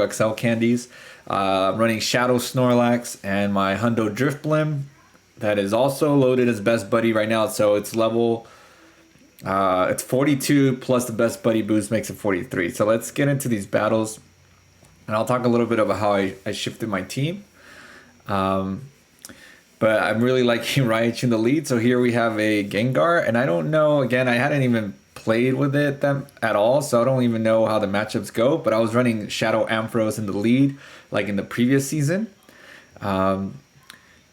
XL candies. I'm running Shadow Snorlax and my Hundo DRIFBLIM that is also loaded as best buddy right now. So it's level, it's 42 plus the best buddy boost makes it 43. So let's get into these battles and I'll talk a little bit about how I shifted my team. But I'm really liking RAICHU in the lead. So here we have a Gengar, and I don't know, again, I hadn't even played with it at all, so I don't even know how the matchups go, but I was running Shadow Ampharos in the lead, like in the previous season. And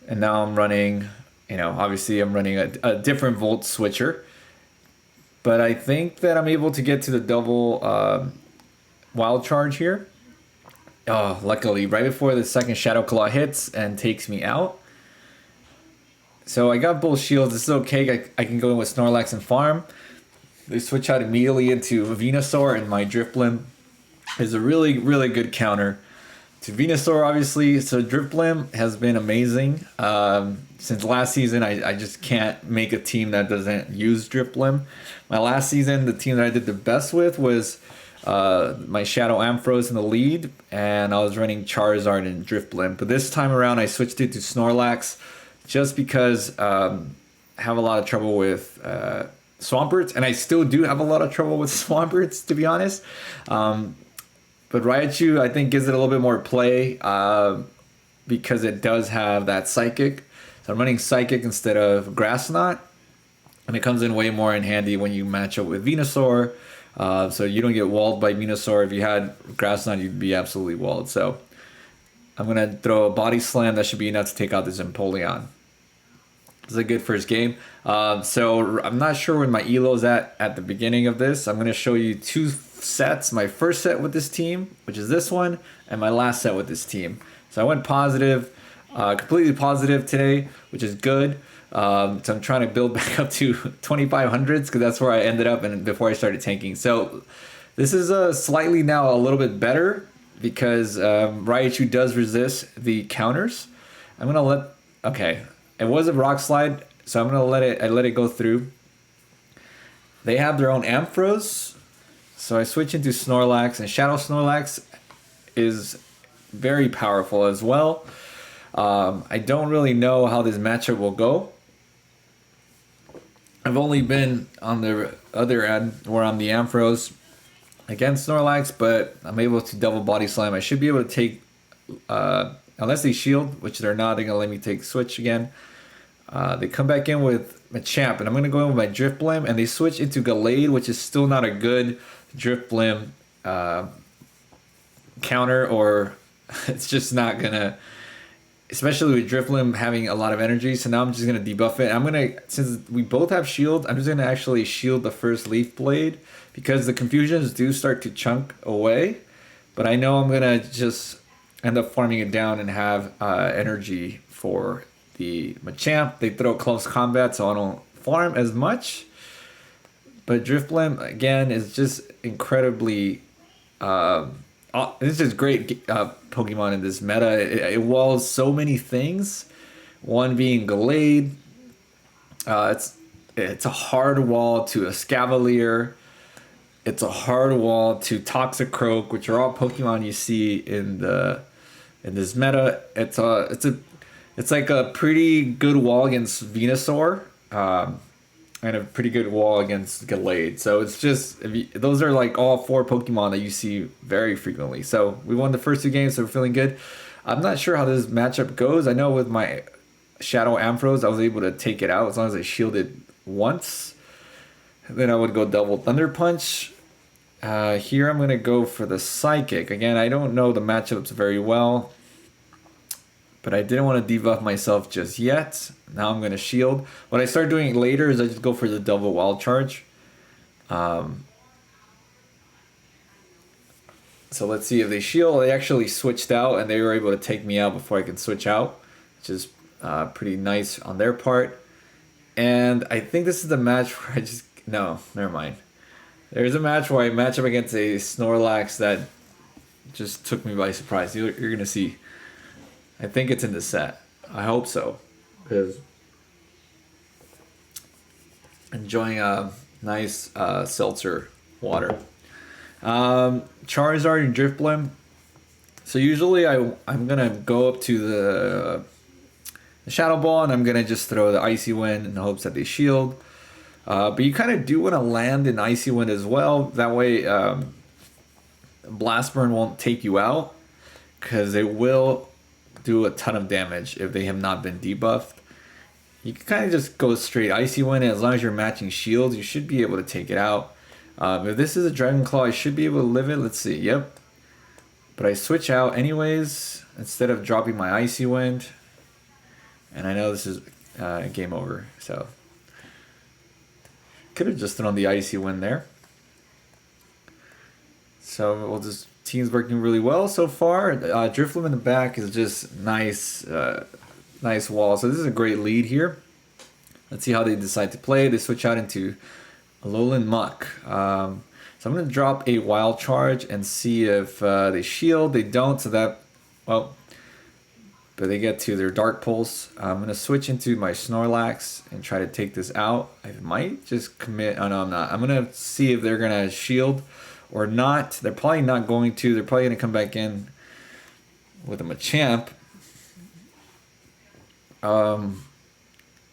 now I'm running, obviously I'm running a different Volt switcher. But I think that I'm able to get to the double wild charge here. Oh, luckily, right before the second Shadow Claw hits and takes me out. So I got both shields. This is okay. I can go in with Snorlax and farm. They switch out immediately into Venusaur, and my DRIFBLIM is a really, really good counter to Venusaur, obviously. So DRIFBLIM has been amazing. Since last season, I just can't make a team that doesn't use DRIFBLIM. My last season, the team that I did the best with was my Shadow Ampharos in the lead, and I was running Charizard and DRIFBLIM. But this time around, I switched it to Snorlax just because I have a lot of trouble with Swamperts, and I still do have a lot of trouble with Swamperts, to be honest. But RAICHU, I think, gives it a little bit more play because it does have that Psychic. So I'm running Psychic instead of Grass Knot, and it comes in way more in handy when you match up with Venusaur. So you don't get walled by Venusaur. If you had Grass Knot, you'd be absolutely walled. So I'm going to throw a Body Slam. That should be enough to take out this Empoleon. This is a good first game. So I'm not sure where my ELO's at the beginning of this. I'm going to show you two sets. My first set with this team, which is this one, and my last set with this team. So I went positive, completely positive today, which is good. So I'm trying to build back up to 2500s because that's where I ended up and before I started tanking. So this is slightly now a little bit better because RAICHU does resist the counters. I'm going to okay. It was a Rock Slide, so I'm gonna let it go through. They have their own Ampharos, so I switch into Snorlax, and Shadow Snorlax is very powerful as well. I don't really know how this matchup will go. I've only been on the other end where I'm the Ampharos against Snorlax, but I'm able to double Body Slam. I should be able to take unless they shield, which they're not, they're going to let me take switch again. They come back in with Machamp, and I'm going to go in with my DRIFBLIM, and they switch into Gallade, which is still not a good DRIFBLIM counter, or it's just not going to, especially with DRIFBLIM having a lot of energy. So now I'm just going to debuff it. I'm going to, since we both have shield, I'm just going to actually shield the first Leaf Blade, because the confusions do start to chunk away. But I know I'm going to just end up farming it down and have energy for the Machamp. They throw close combat, so I don't farm as much. But DRIFBLIM, again, is just incredibly... this is great Pokemon in this meta. It walls so many things. One being Gallade. It's a hard wall to Escavalier. It's a hard wall to Toxicroak, which are all Pokemon you see in this meta. It's like a pretty good wall against Venusaur, and a pretty good wall against Gallade. So it's just, those are like all four Pokemon that you see very frequently. So we won the first two games, so we're feeling good. I'm not sure how this matchup goes. I know with my Shadow Ampharos, I was able to take it out as long as I shielded once. Then I would go double Thunder Punch. Here I'm going to go for the Psychic. Again, I don't know the matchups very well, but I didn't want to debuff myself just yet. Now I'm going to shield. What I start doing later is I just go for the double Wild Charge. So let's see if they shield. They actually switched out, and they were able to take me out before I could switch out, which is pretty nice on their part. And I think this is the match where I just... No, never mind. There's a match where I match up against a Snorlax that just took me by surprise. You're going to see. I think it's in the set. I hope so. Because enjoying a nice seltzer water. Charizard and DRIFBLIM. So usually I'm gonna go up to the Shadow Ball and I'm gonna just throw the Icy Wind in the hopes that they shield. But you kind of do want to land in Icy Wind as well. That way, Blast Burn won't take you out because it will do a ton of damage if they have not been debuffed. You can kind of just go straight Icy Wind, and as long as you're matching shields, you should be able to take it out. If this is a Dragon Claw, I should be able to live it. Let's see. Yep. But I switch out anyways instead of dropping my Icy Wind. And I know this is game over, so could have just thrown the Icy Wind there. So we'll just team's working really well so far. DRIFBLIM in the back is just nice, nice wall. So this is a great lead here. Let's see how they decide to play. They switch out into Alolan Muck. So I'm going to drop a Wild Charge and see if they shield. They don't, so that, well, but they get to their Dark Pulse. I'm going to switch into my Snorlax and try to take this out. I might just commit. Oh, no, I'm not. I'm going to see if they're going to shield or not. They're probably not going to. They're probably going to come back in with a Machamp.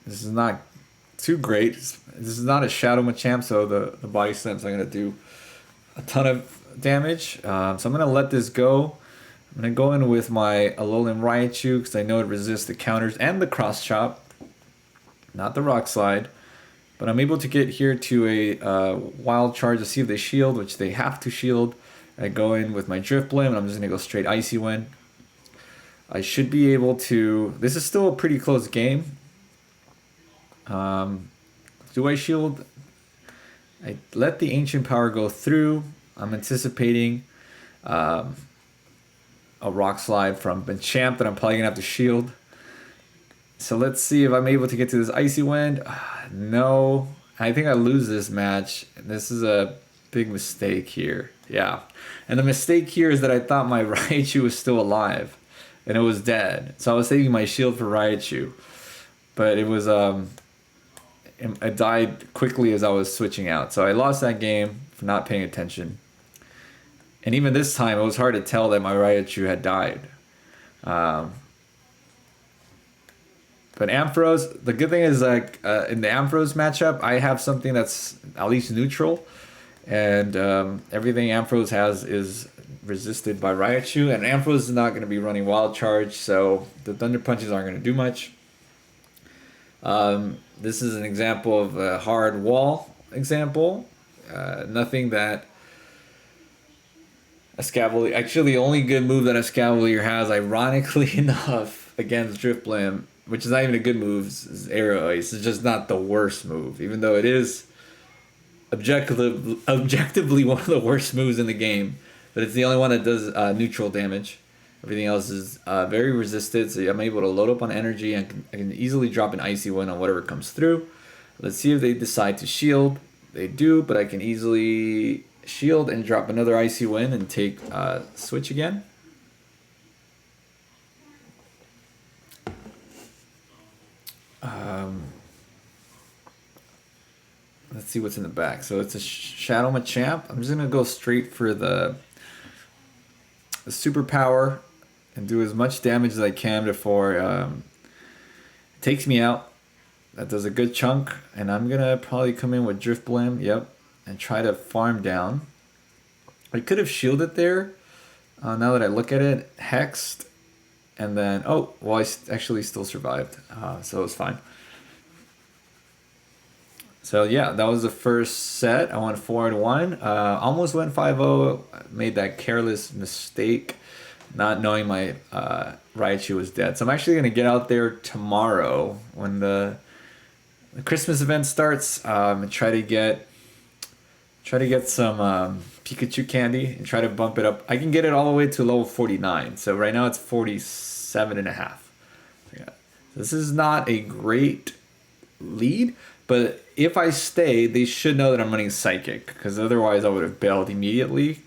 This is not too great. This is not a Shadow Machamp, so the Body Slam's not going to do a ton of damage. So I'm going to let this go. I'm going to go in with my Alolan Raichu because I know it resists the counters and the Cross Chop. Not the Rock Slide. But I'm able to get here to a Wild Charge to see if they shield, which they have to shield. I go in with my DRIFBLIM and I'm just going to go straight Icy Wind. I should be able to... This is still a pretty close game. Do I shield? I let the Ancient Power go through. I'm anticipating a Rock Slide from Machamp that I'm probably going to have to shield. So let's see if I'm able to get to this Icy Wind. No. I think I lose this match. This is a big mistake here. Yeah. And the mistake here is that I thought my Raichu was still alive. And it was dead. So I was saving my shield for Raichu. But it was... it died quickly as I was switching out. So I lost that game for not paying attention. And even this time, it was hard to tell that my Raichu had died. But Ampharos, the good thing is like in the Ampharos matchup, I have something that's at least neutral. And everything Ampharos has is resisted by Raichu. And Ampharos is not going to be running Wild Charge, so the Thunder Punches aren't going to do much. This is an example of a hard wall example. Nothing that Escavalier... Actually, the only good move that Escavalier has, ironically enough, against DRIFBLIM, which is not even a good move, is Aerial Ace. It's just not the worst move, even though it is objectively one of the worst moves in the game. But it's the only one that does neutral damage. Everything else is very resisted, so I'm able to load up on energy and I can easily drop an Icy Wind on whatever comes through. Let's see if they decide to shield. They do, but I can easily shield and drop another Icy Wind and take switch again. Let's see what's in the back. So it's a Shadow Machamp. I'm just going to go straight for the superpower and do as much damage as I can before it takes me out. That does a good chunk, and I'm gonna probably come in with DRIFBLIM, yep, and try to farm down. I could have shielded there. Now that I look at it, hexed, and then well, I actually still survived, so it was fine. So yeah, that was the first set. I went 4-1. Almost went 5-0. Made that careless mistake, not knowing my Raichu was dead. So I'm actually gonna get out there tomorrow when the Christmas event starts and try to get some Pikachu candy and try to bump it up. I can get it all the way to level 49. So right now it's 47.5. Yeah. This is not a great lead, but if I stay, they should know that I'm running Psychic, because otherwise I would have bailed immediately.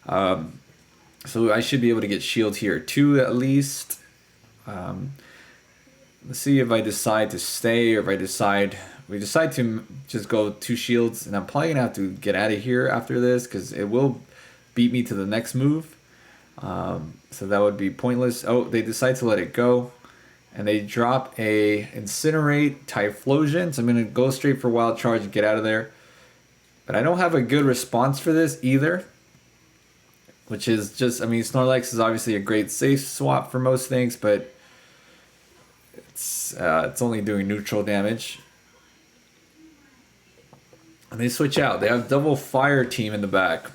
So I should be able to get shield here too, at least. Let's see if I decide to stay, or if we decide to just go 2 shields, and I'm probably gonna have to get out of here after this because it will beat me to the next move. So that would be pointless. Oh, they decide to let it go. And they drop a Incinerate Typhlosion. So I'm going to go straight for Wild Charge and get out of there. But I don't have a good response for this either. Which is just, I mean, Snorlax is obviously a great safe swap for most things, but it's only doing neutral damage. And they switch out. They have double Fire Team in the back.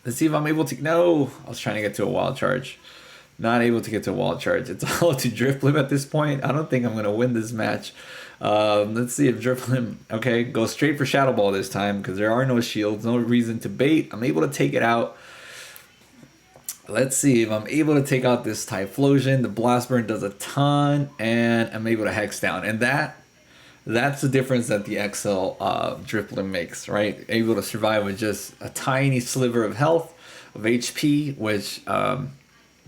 Let's see if I'm able to... No! I was trying to get to a Wild Charge. Not able to get to a Wild Charge. It's all to DRIFBLIM at this point. I don't think I'm going to win this match. Let's see if DRIFBLIM... Okay, go straight for Shadow Ball this time because there are no shields. No reason to bait. I'm able to take it out. Let's see if I'm able to take out this Typhlosion. The Blast Burn does a ton, and I'm able to Hex down. And that's the difference that the XL DRIFBLIM makes, right? Able to survive with just a tiny sliver of health, of HP, which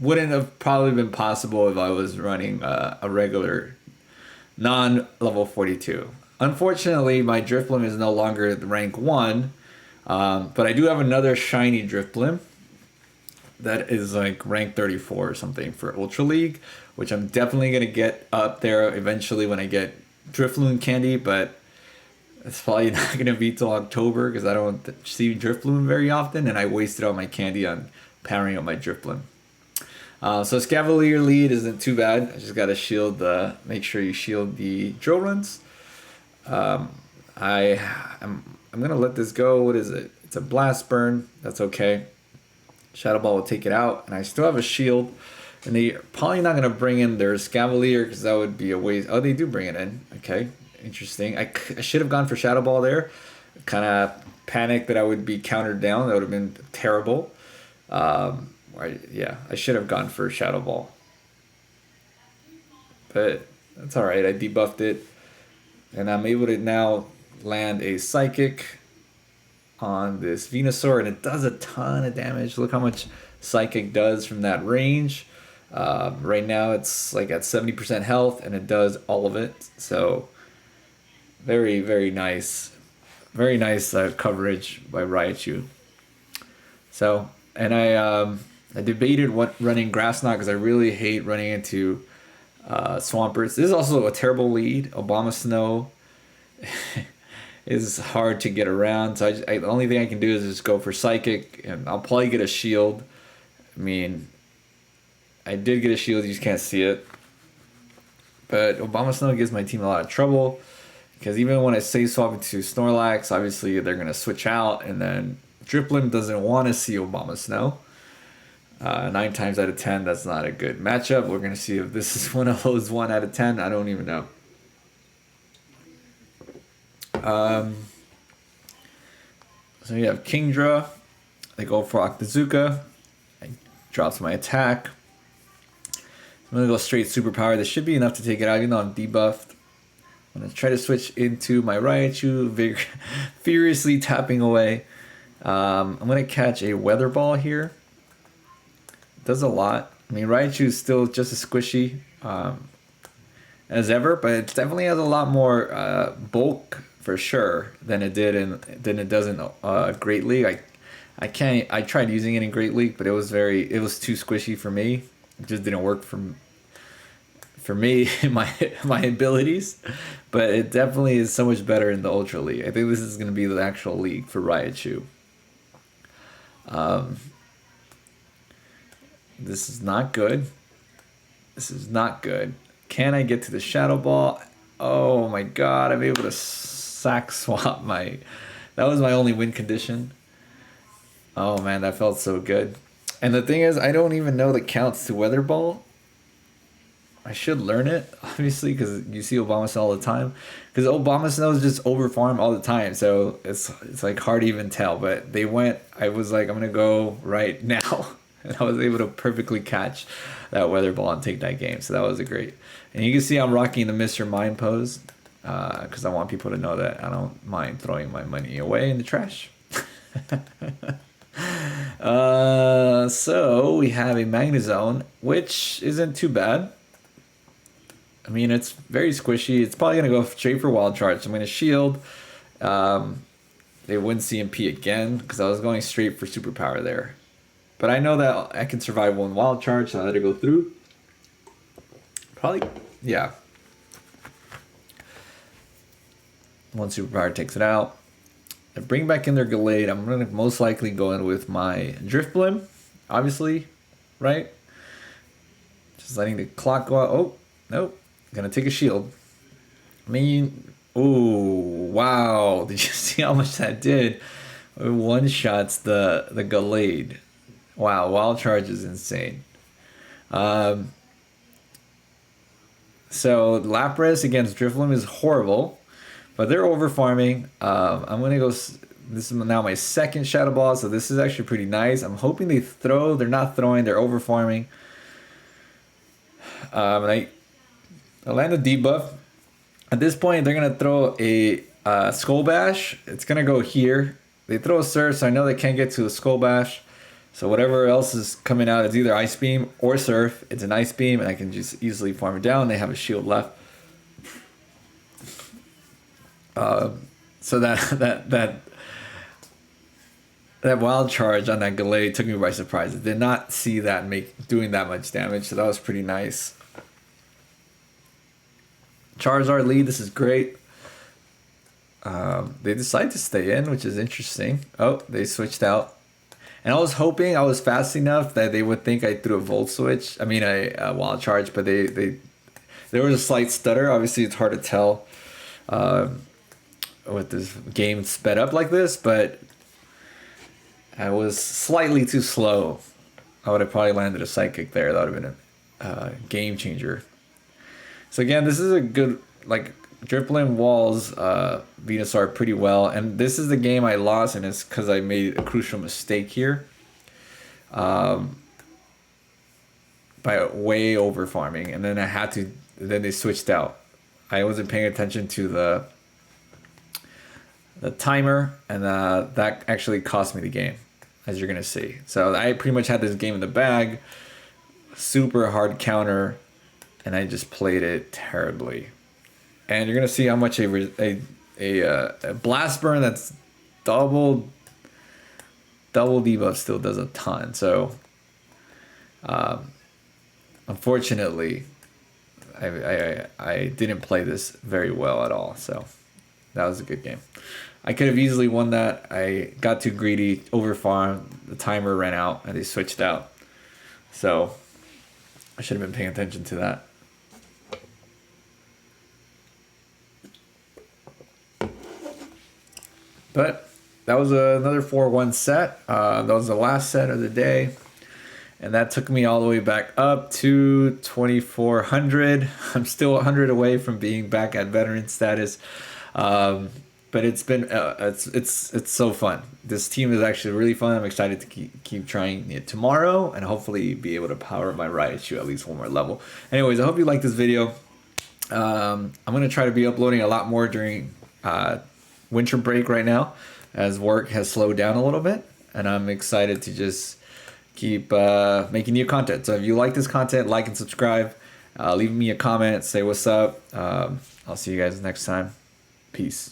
wouldn't have probably been possible if I was running a regular non-level 42. Unfortunately, my DRIFBLIM is no longer rank 1, but I do have another shiny DRIFBLIM that is like rank 34 or something for Ultra League, which I'm definitely going to get up there eventually when I get Drifloon candy, but it's probably not going to be till October because I don't see Drifloon very often, and I wasted all my candy on powering up my Drifloon. So Scavalier lead isn't too bad. I just got to shield make sure you shield the drill runs. I'm going to let this go. What is it? It's a Blast Burn. That's okay. Shadow Ball will take it out, and I still have a shield. And they're probably not going to bring in their Scavalier because that would be a waste. Oh, they do bring it in. Okay, interesting. I should have gone for Shadow Ball there. Kind of panicked that I would be countered down. That would have been terrible. Yeah, I should have gone for Shadow Ball. But that's all right. I debuffed it. And I'm able to now land a Psychic on this Venusaur, and it does a ton of damage. Look how much Psychic does from that range. Right now it's like at 70% health, and it does all of it. So very, very nice. Very nice coverage by Raichu. So, and I debated running Grass Knot because I really hate running into Swampers. This is also a terrible lead. Obama Snow is hard to get around. So the only thing I can do is just go for Psychic, and I'll probably get a shield. I mean, I did get a shield, you just can't see it. But Obama Snow gives my team a lot of trouble, because even when I save swap into Snorlax, obviously they're going to switch out, and then DRIFBLIM doesn't want to see Obama Snow. 9 times out of 10, that's not a good matchup. We're going to see if this is one of those 1 out of 10. I don't even know. So you have Kingdra. They go for Octazooka. I drops my attack. I'm going to go straight Superpower. This should be enough to take it out, even though I'm debuffed. I'm going to try to switch into my Raichu, furiously tapping away. I'm going to catch a Weather Ball here. It does a lot. I mean, Raichu is still just as squishy as ever, but it definitely has a lot more bulk for sure than it does in Great League. I tried using it in Great League, but it was too squishy for me. It just didn't work for me, my abilities. But it definitely is so much better in the Ultra League. I think this is going to be the actual league for Raichu. This is not good. This is not good. Can I get to the Shadow Ball? Oh my god, I'm able to sack swap my... That was my only win condition. Oh man, that felt so good. And the thing is, I don't even know the counts to Weather Ball. I should learn it, obviously, because you see Obama Snow all the time. Because Obama Snow is just over farm all the time, so it's like hard to even tell. But I was like, I'm going to go right now. And I was able to perfectly catch that Weather Ball and take that game. So that was great. And you can see I'm rocking the Mr. Mime pose. Because I want people to know that I don't mind throwing my money away in the trash. So we have a Magnezone, which isn't too bad. I mean, it's very squishy. It's probably going to go straight for Wild Charge. So I'm going to shield. They win CMP again because I was going straight for Superpower there. But I know that I can survive one wild charge, so I let it go through. Probably, yeah. One superpower takes it out. I bring back in their Gallade. I'm going to most likely go in with my DRIFBLIM, obviously, right? Just letting the clock go out. Oh, nope. Going to take a shield. I mean, ooh, wow. Did you see how much that did? One shots the Gallade. Wow, wild charge is insane. So Lapras against DRIFBLIM is horrible, but they're over farming. I'm gonna go. This is now my second Shadow Ball, so this is actually pretty nice. I'm hoping they throw. They're not throwing. They're over farming. And I land a debuff. At this point, they're gonna throw a Skull Bash. It's gonna go here. They throw a Surf, so I know they can't get to a Skull Bash. So whatever else is coming out is either Ice Beam or Surf. It's an Ice Beam, and I can just easily farm it down. They have a shield left. So that wild charge on that Gallade took me by surprise. I did not see that doing that much damage, so that was pretty nice. Charizard lead, this is great. They decided to stay in, which is interesting. Oh, they switched out. And I was hoping I was fast enough that they would think I threw a Volt Switch. I mean, a Wild Charge, but there was a slight stutter. Obviously, it's hard to tell with this game sped up like this, but I was slightly too slow. I would have probably landed a Psychic there. That would have been a game changer. So again, this is a good, like, DRIFBLIM walls Venusaur pretty well, and this is the game I lost, and it's because I made a crucial mistake here by way over farming, and then I had to. Then they switched out. I wasn't paying attention to the timer, and that actually cost me the game, as you're gonna see. So I pretty much had this game in the bag, super hard counter, and I just played it terribly. And you're gonna see how much a blast burn that's double debuff still does a ton. So unfortunately, I didn't play this very well at all. So that was a good game. I could have easily won that. I got too greedy, over farmed, the timer ran out, and they switched out. So I should have been paying attention to that. But that was another 4-1 set. That was the last set of the day. And that took me all the way back up to 2,400. I'm still 100 away from being back at veteran status. But it's been it's so fun. This team is actually really fun. I'm excited to keep trying it tomorrow and hopefully be able to power my Raichu at least one more level. Anyways, I hope you liked this video. I'm going to try to be uploading a lot more during winter break right now, as work has slowed down a little bit, and I'm excited to just keep making new content. So if you like this content, like and subscribe, leave me a comment, say what's up. I'll see you guys next time. Peace.